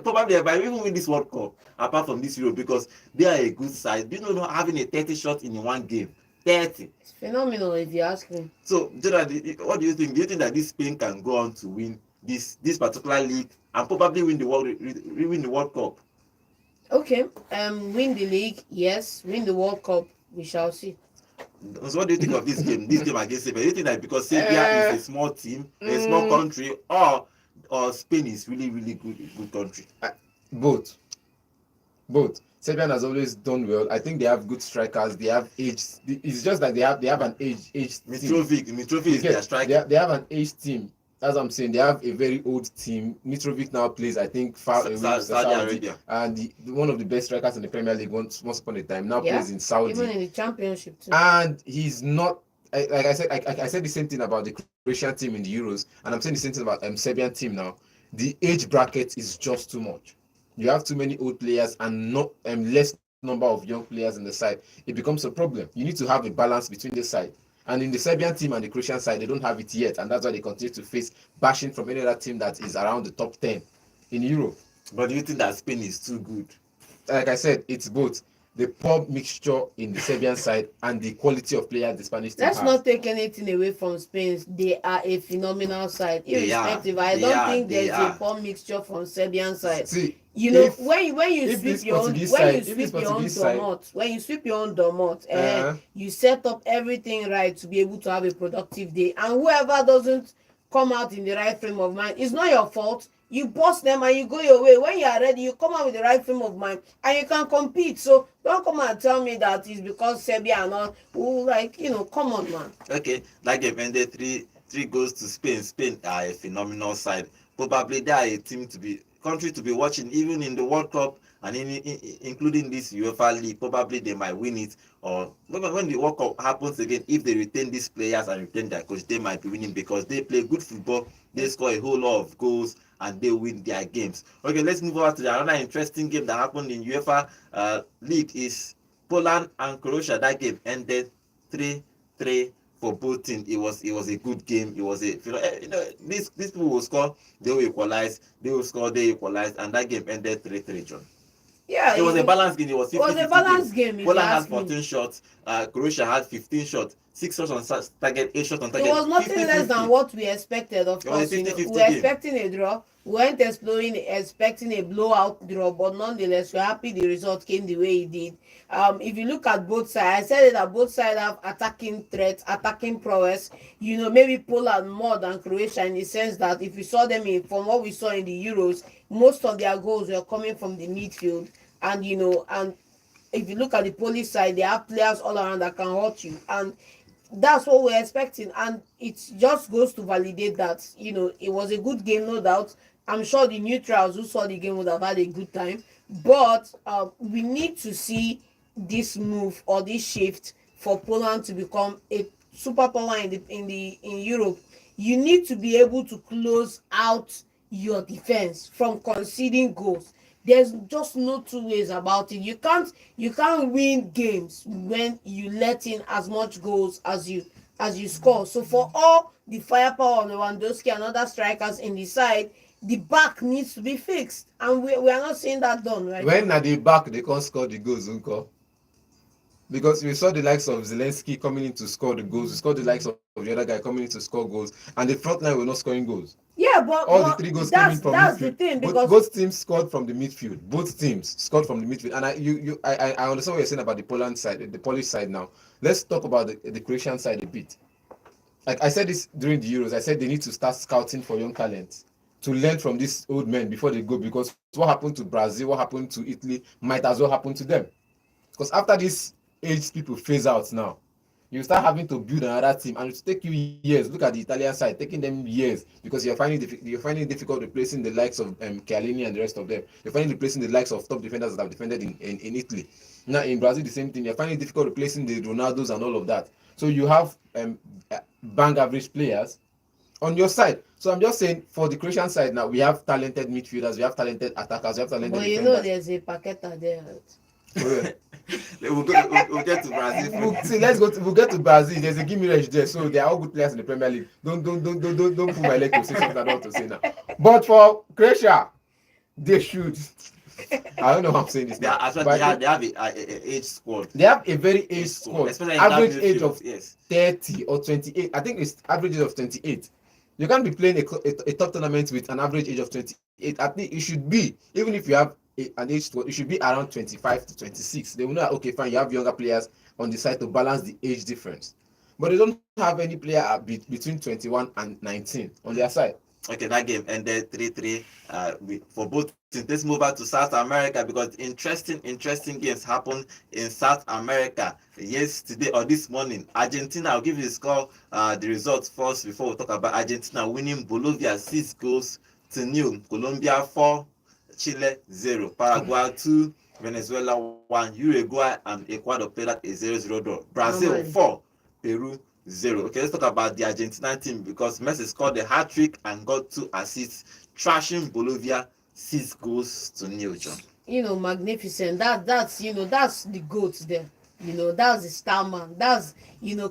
Probably they might even win this World Cup, apart from this Euro, because they are a good side. Do you know having a 30 shot in one game? 30. It's phenomenal if you ask me. So, Gerard, what do you think? Do you think that this Spain can go on to win this particular league and probably win the World Cup? Okay. Win the league, yes. Win the World Cup, we shall see. So what do you think of this game? This game against Serbia? Do you think that because Serbia is a small team, a small country, or Spain is really, really good country? Both. Serbian has always done well. I think they have good strikers. They have age. It's just that they have an age. Mitrovic is their striker. They have an age team. As I'm saying, they have a very old team. Mitrovic now plays, I think, far away with Saudi Arabia. and one of the best strikers in the Premier League once upon a time now plays in Saudi. Even in the championship too. And he's not. Like I said, I said the same thing about the Croatian team in the Euros, and I'm saying the same thing about Serbian team now. The age bracket is just too much. You have too many old players and not less number of young players in the side. It becomes a problem. You need to have a balance between the side. And in the Serbian team and the Croatian side, they don't have it yet, and that's why they continue to face bashing from any other team that is around the top 10 in Europe. But do you think that Spain is too good? Like I said, it's both the poor mixture in the Serbian side and the quality of players the Spanish team Let's has. not take anything away from Spain. They are a phenomenal side. Irrespective, I don't think there's a poor mixture from Serbian side. See, you know, when you sweep your own domot, you set up everything right to be able to have a productive day. And whoever doesn't come out in the right frame of mind, it's not your fault. You boss them and you go your way. When you are ready, you come out with the right frame of mind and you can compete. So don't come and tell me that it's because Serbia are not. Come on, man. Okay, that game ended 3 goals to Spain. Spain are a phenomenal side. Probably they are a country to be watching, even in the World Cup and including this UEFA League. Probably they might win it, or when the World Cup happens again, if they retain these players and retain their coach, they might be winning because they play good football. They score a whole lot of goals and they win their games. Okay, let's move on to another interesting game that happened in UEFA League is Poland and Croatia. That game ended 3-3 for both teams. It was a good game. It was these people will score, they will equalize, they will score, they equalize, and that game ended 3-3, John. Yeah, it was a balanced game. It was a balanced game. Poland had 14 shots. Croatia had 15 shots. 6 shots on target, 8 shots on target. It was nothing 50, less than what we expected. Of course, we were expecting a draw. We weren't expecting a blowout draw, but nonetheless, we're happy the result came the way it did. If you look at both sides, I said that both sides have attacking threats, attacking prowess. Maybe Poland more than Croatia in the sense that if you saw them from what we saw in the Euros, most of their goals were coming from the midfield. And if you look at the Polish side, they have players all around that can hurt you. And that's what we're expecting. And it just goes to validate that, it was a good game, no doubt. I'm sure the neutrals who saw the game would have had a good time. But we need to see this move or this shift for Poland to become a superpower in Europe. You need to be able to close out your defense from conceding goals. There's just no two ways about it. You can't win games when you let in as much goals as you score. So for all the firepower of Lewandowski and other strikers in the side, the back needs to be fixed, and we are not seeing that done right. When at the back they can't score the goals, because we saw the likes of Zelensky coming in to score the goals. We saw the likes of the other guy coming in to score goals, and the front line were not scoring goals. Yeah, but all the 3 goals came in from that's midfield. The thing, because both teams scored from the midfield. Both teams scored from the midfield, and I understand what you're saying about the Poland side, the Polish side. Now let's talk about the Croatian side a bit. Like I said this during the Euros, I said they need to start scouting for young talent to learn from these old men before they go, because what happened to Brazil, what happened to Italy might as well happen to them. Because after these aged people phase out now, you start having to build another team, and it will take you years. Look at the Italian side, taking them years, because you're finding it difficult replacing the likes of Chiellini and the rest of them. You're finding replacing the likes of top defenders that have defended in Italy. Now in Brazil, the same thing. You're finding it difficult replacing the Ronaldos and all of that. So you have bang average players on your side. So I'm just saying, for the Croatian side now, we have talented midfielders, we have talented attackers, we have talented defenders. There's a Paqueta there. We'll get to Brazil. We'll get to Brazil. There's a Guimaraes there, so they are all good players in the Premier League. Don't pull my leg to say something I don't want to say now. But for Croatia, they should. I don't know how I'm saying this. They have an age squad. They have a very aged squad. Average age of 30 or 28. I think it's average age of 28. You can't be playing a top tournament with an average age of 28. I think it should be, even if you have an age squad, it should be around 25 to 26. They will know, okay, fine, you have younger players on the side to balance the age difference. But they don't have any player between 21 and 19 on their side. Okay, that game ended 3-3 for both let's move over to South America because interesting games happened in South America yesterday or this morning. Argentina, I'll give you the score, the results first before we talk about Argentina winning Bolivia 6-0. Colombia 4, Chile 0, Paraguay 2, Venezuela 1, Uruguay and Ecuador played at a 0-0 draw. Brazil 4, Peru 0. Okay, let's talk about the Argentina team because Messi scored a hat-trick and got 2 assists, trashing Bolivia 6-0, John. Magnificent. That's the GOAT there. That's the star man. That's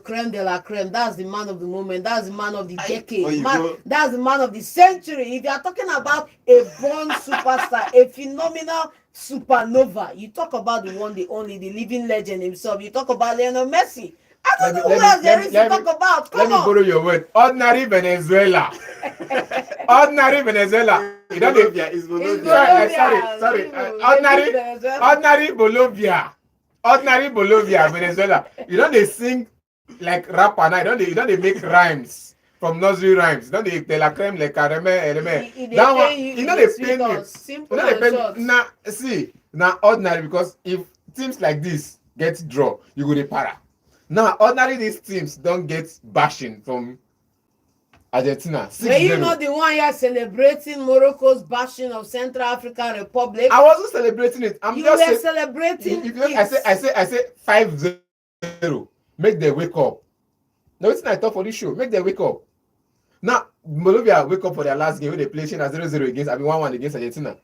creme de la creme. That's the man of the moment. That's the man of the decade. That's the man of the century. If you are talking about a born superstar, a phenomenal supernova, you talk about the one, the only, the living legend himself. You talk about Lionel Messi. I don't know who else there is to talk about. Let me borrow your word. Ordinary Venezuela. Ordinary Venezuela. You don't Bolivia is Bolivia. Sorry. Ordinary Bolivia. Ordinary Bolivia, Venezuela. You don't they sing like rapper now. You don't they make rhymes from nursery rhymes. You don't they de la crème, le carême, that one. You know they pay me. Simple and short. Now ordinary because if teams like this get draw, you go to para. Now, ordinarily, these teams don't get bashing from Argentina. Were you not the one here celebrating Morocco's bashing of Central African Republic? I wasn't celebrating it. You were celebrating it. I say 5-0. Make them wake up. No, it's not I talk for this show. Make them wake up. Now, Bolivia wake up for their last game when they play China 0-0 against, 1-1 against Argentina.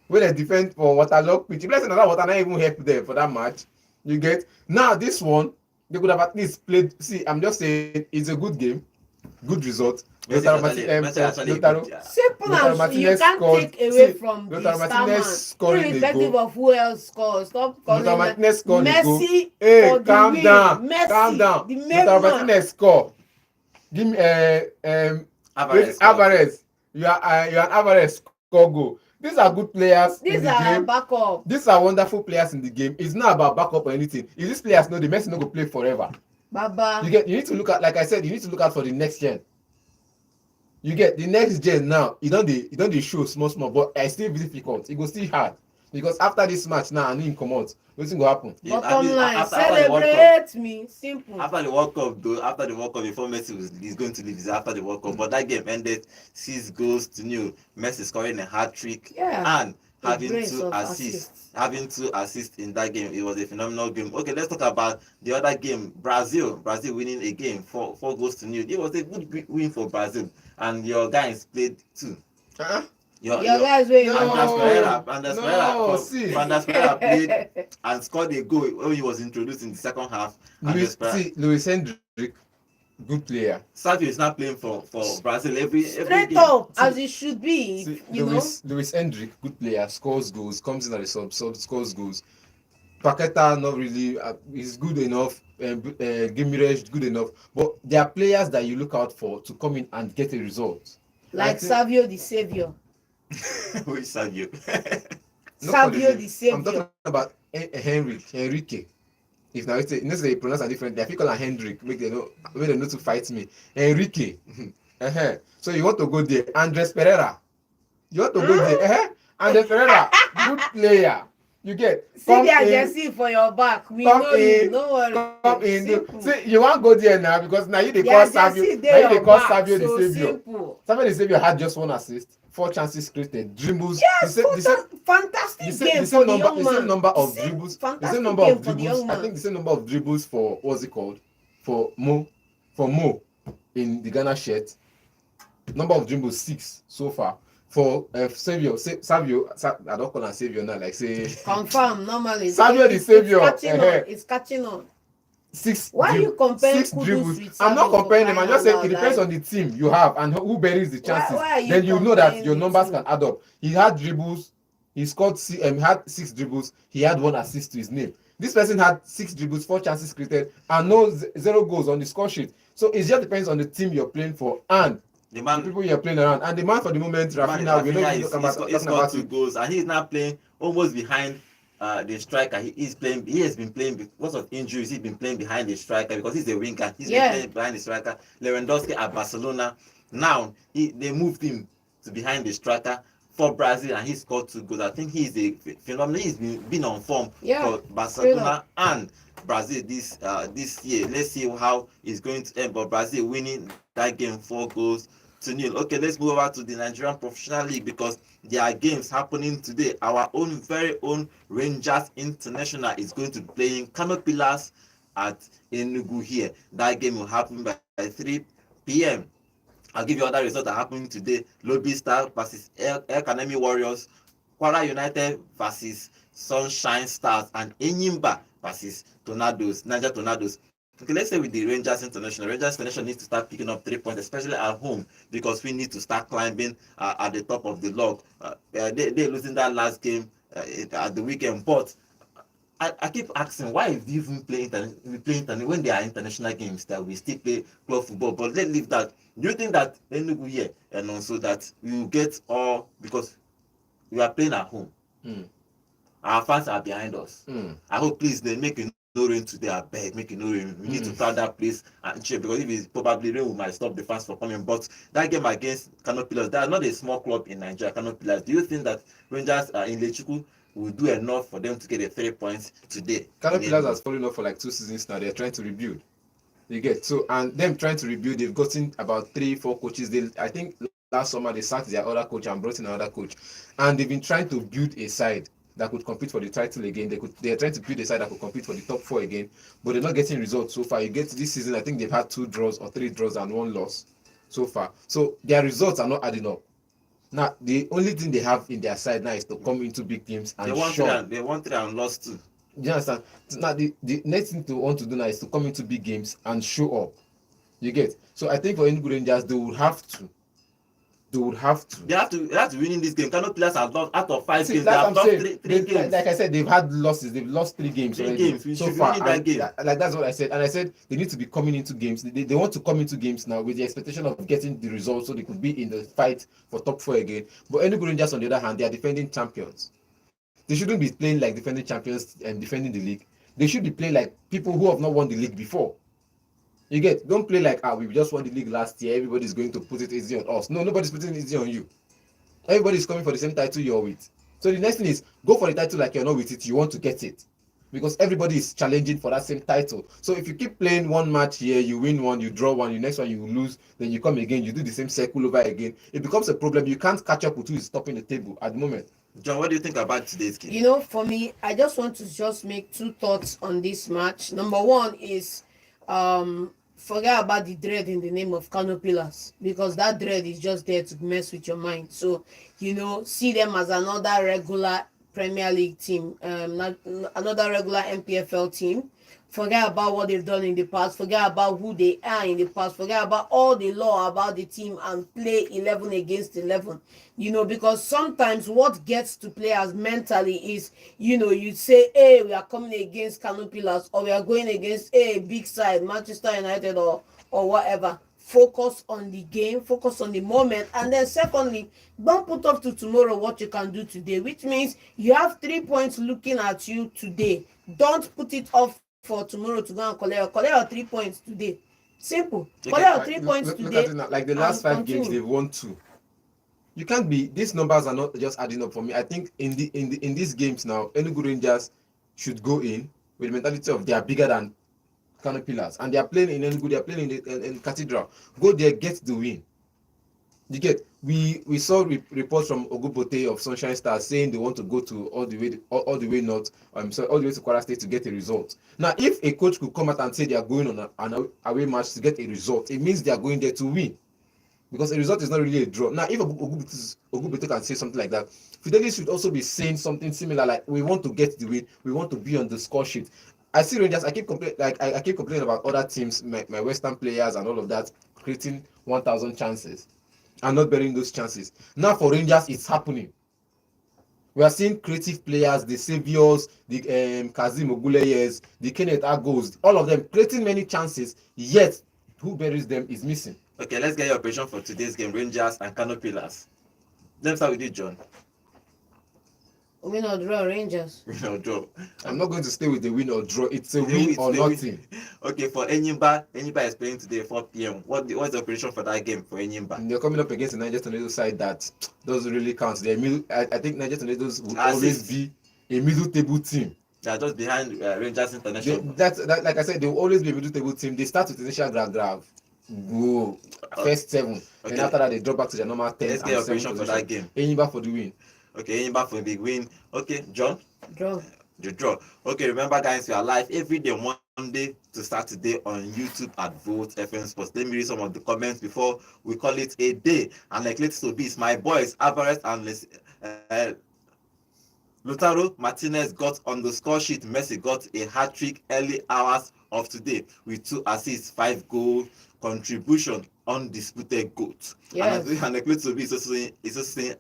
When they defend for waterlogged pitch. Bless another water, not even help them for that match. You get? Now, this one, they could have at least played. See, I'm just saying it's a good game, good result. Simple and you can't take away from the star man, irrespective of who else scores. Stop calling Messi. Hey, calm down. Lautaro Martinez score. Give me Alvarez. You are an Alvarez score goal. These are good players. These are backup. These are wonderful players in the game. It's not about backup or anything. If these players know the Messi not go play forever. Baba. You need to look at, like I said, you need to look out for the next gen. You get the next gen now. You don't show small, but it's still difficult. It goes still hard because after this match now, I need him come out. What's going to happen? Bottom line, celebrate me. Simple. After the World Cup, before Messi is going to leave, is after the World Cup. But that game ended 6-0. Messi scoring a hat trick and having 2 assists. Having 2 assists in that game. It was a phenomenal game. Okay, let's talk about the other game. Brazil winning a game 4-0. It was a good win for Brazil, and your guys played too. Your guys were Van Pereira played and scored a goal when he was introduced in the second half. Luis Hendrick, good player. Savio is not playing for Brazil every straight game. Up as it should be. Luis Hendrick, good player, scores goals, comes in at the sub, scores goals. Paqueta not really is good enough. Gimenez good enough, but there are players that you look out for to come in and get a result. Like Savio the Savior. Who is Savio? Savio the Savior. I'm talking about Enrique. If now they pronounce it different, they people call Hendrick. Make they know to fight me. Enrique. So you want to go there? Andres Pereira. You want to go there? Andres Pereira, good player. You get. See the agency for your back. We know you. No worry. Come in. See, you want to go there now because now you call Savio. Now you call Savio the Savior. Savio the Savior had just 1 assist. 4 chances created, dribbles. Yes, fantastic game for the young man. The same number of dribbles. The same number of dribbles. I think the same number of dribbles for what's it called? For Mo in the Ghana shirt. Number of dribbles 6 so far. For Savio, I don't call him Savio now. Like say. Confirm normally. Savio the Savior. It's catching on. 6. Why are you comparing 6 dribbles? I'm not comparing them. I'm just saying it depends on the team you have and who buries the chances. Then you know that your numbers can add up. He had dribbles. He scored. Had 6 dribbles. He had 1 assist to his name. This person had 6 dribbles, 4 chances created, and no 0 goals on the score sheet. So it just depends on the team you're playing for and the people you're playing around. And the man for the moment, Rafinha, he scored 2 goals, and he's now playing almost behind. The striker, he has been playing because of injuries. He's been playing behind the striker because he's a winger. He's been playing behind the striker. Lewandowski at Barcelona. Now they moved him to behind the striker for Brazil, and he scored 2 goals. I think he's a phenomenal. He's been on form Yeah, for Barcelona and Brazil this year. Let's see how it's going to end. But Brazil winning that game 4-0. Okay, let's move over to the Nigerian Professional League, because there are games happening today. Our own very own Rangers International is going to be playing Kano Pillars at Enugu here. That game will happen by 3 p.m. I'll give you other results that are happening today. Lobby Star versus El Kanemi Warriors, Kwara United versus Sunshine Stars, and Enyimba versus Tornadoes, Niger Tornadoes. Okay, let's say with the Rangers International needs to start picking up 3 points, especially at home, because we need to start climbing at the top of the log. They're losing that last game at the weekend, but I keep asking, why do you even play when there are international games that we still play club football? But let's leave that. Do you think that Enugu here and also that we will get all, because we are playing at home? Our fans are behind us. I hope, please, they make it no rain today. I beg, make it no rain. We need to crowd that place and cheer, because if it's probably rain, we might stop the fans from coming. But that game against Kano Pillars, they are not a small club in Nigeria, Kano Pillars. Do you think that Rangers in Lechuku will do enough for them to get the 3 points today? Kano Pillars has fallen off for like 2 seasons now. They're trying to rebuild. You get so, and them trying to rebuild, they've gotten about 3-4 coaches. I think last summer they sacked their other coach and brought in another coach, and they've been trying to build a side that could compete for the title again. They're trying to build a side that could compete for the top 4 again, but they're not getting results so far. You get this season, I think they've had 2 draws or 3 draws and 1 loss so far. So their results are not adding up. Now the only thing they have in their side now is to come into big games and they won 3 and lost 2. Do you understand? Now the next thing to want to do now is to come into big games and show up. You get? So I think for Enugu Rangers, they would have to. They have to win in this game. Kano Pillars have lost out of 5 games. They have lost 3 games. Like I said, they've had losses. They've lost 3 games. 3 games. So far, that game. That's what I said. And I said they need to be coming into games. They want to come into games now with the expectation of getting the results, so they could be in the fight for top 4 again. But Enugu Rangers, on the other hand, they are defending champions. They shouldn't be playing like defending champions and defending the league. They should be playing like people who have not won the league before. You get? Don't play like, we just won the league last year. Everybody's going to put it easy on us. No, nobody's putting it easy on you. Everybody's coming for the same title you're with. So the next thing is, go for the title like you're not with it. You want to get it. Because everybody is challenging for that same title. So if you keep playing one match here, you win one, you draw one, the next one you lose, then you come again, you do the same circle over again. It becomes a problem. You can't catch up with who is topping the table at the moment. John, what do you think about today's game? You know, for me, I just want to make 2 thoughts on this match. Number one is, forget about the dread in the name of Kano Pillars, because that dread is just there to mess with your mind. So, see them as another regular Premier League team, another regular MPFL team. Forget about what they've done in the past. Forget about who they are in the past. Forget about all the law about the team and play 11 against 11. Because sometimes what gets to players mentally is, you say, hey, we are coming against Kano Pillars, or we are going against a big side, Manchester United or whatever. Focus on the game, focus on the moment. And then secondly, don't put off to tomorrow what you can do today, which means you have 3 points looking at you today. Don't put it off for tomorrow to go and collect your 3 points today. Simple. Collect your 3 points today. Look at it now. Like the last 5 games, they've won 2. You can't be. These numbers are not just adding up for me. I think in these games now, Enugu Rangers should go in with the mentality of they are bigger than Kano Pillars, and they are playing in Enugu. They are playing in Cathedral. Go there, get the win. You get? We saw reports from Ogubote of Sunshine Stars saying they want to go to all the way north. All the way to Kwara State to get a result. Now, if a coach could come out and say they are going on an away match to get a result, it means they are going there to win, because a result is not really a draw. Now, if Ogubote can say something like that, Fidelis should also be saying something similar, like we want to get the win, we want to be on the score sheet. I see Rangers. I keep complaining about other teams, my Western players and all of that, creating 1,000 chances and not burying those chances. Now for Rangers, it's happening. We are seeing creative players, the Saviors, the Kazim Oguleyes, the Kenneth Agos, all of them creating many chances, yet who buries them is missing. Okay, let's get your prediction for today's game, Rangers and Kano Pillars. Let's start with you, John. Win or draw, Rangers. Win or draw. I'm not going to stay with the win or draw. It's a They win win, or they win. nothing. Okay, for Enyimba is playing today 4 p.m. What's the operation for that game for Enyimba? And they're coming up against the Niger Tornadoes side that doesn't really count. I think Niger Tornadoes will always be a middle table team. They are just behind Rangers International. That, like I said, they will always be a middle table team. They start with initial grab, go first 7, okay. and after that they drop back to their normal 10. Let's get operation for that game. Enyimba for the win. Okay, Enyimba for the big win. Okay, John. Draw. The draw. Okay, remember guys, we are live every day Monday to Saturday on YouTube at Vote FM Sports. Let me read some of the comments before we call it a day. And like let's so beast, my boys Alvarez and Lautaro Martinez got on the score sheet. Messi got a hat-trick early hours of today with 2 assists, 5 goal contribution, undisputed GOAT. Yes. And like let's so be so saying,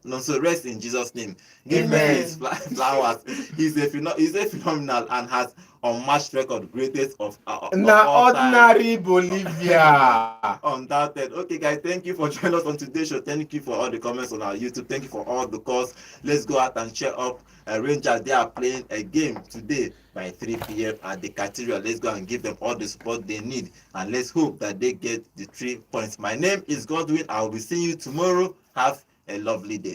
"Non so rest in Jesus' name. Give Amen. me his flowers. He's a phenomenal and has unmatched record, greatest of all ordinary time. Bolivia. Undoubted. Okay, guys, thank you for joining us on today's show. Thank you for all the comments on our YouTube. Thank you for all the calls. Let's go out and cheer up Rangers. They are playing a game today by 3 p.m. at the Cathedral. Let's go and give them all the support they need, and let's hope that they get the 3 points. My name is Godwin. I will be seeing you tomorrow. Have a lovely day.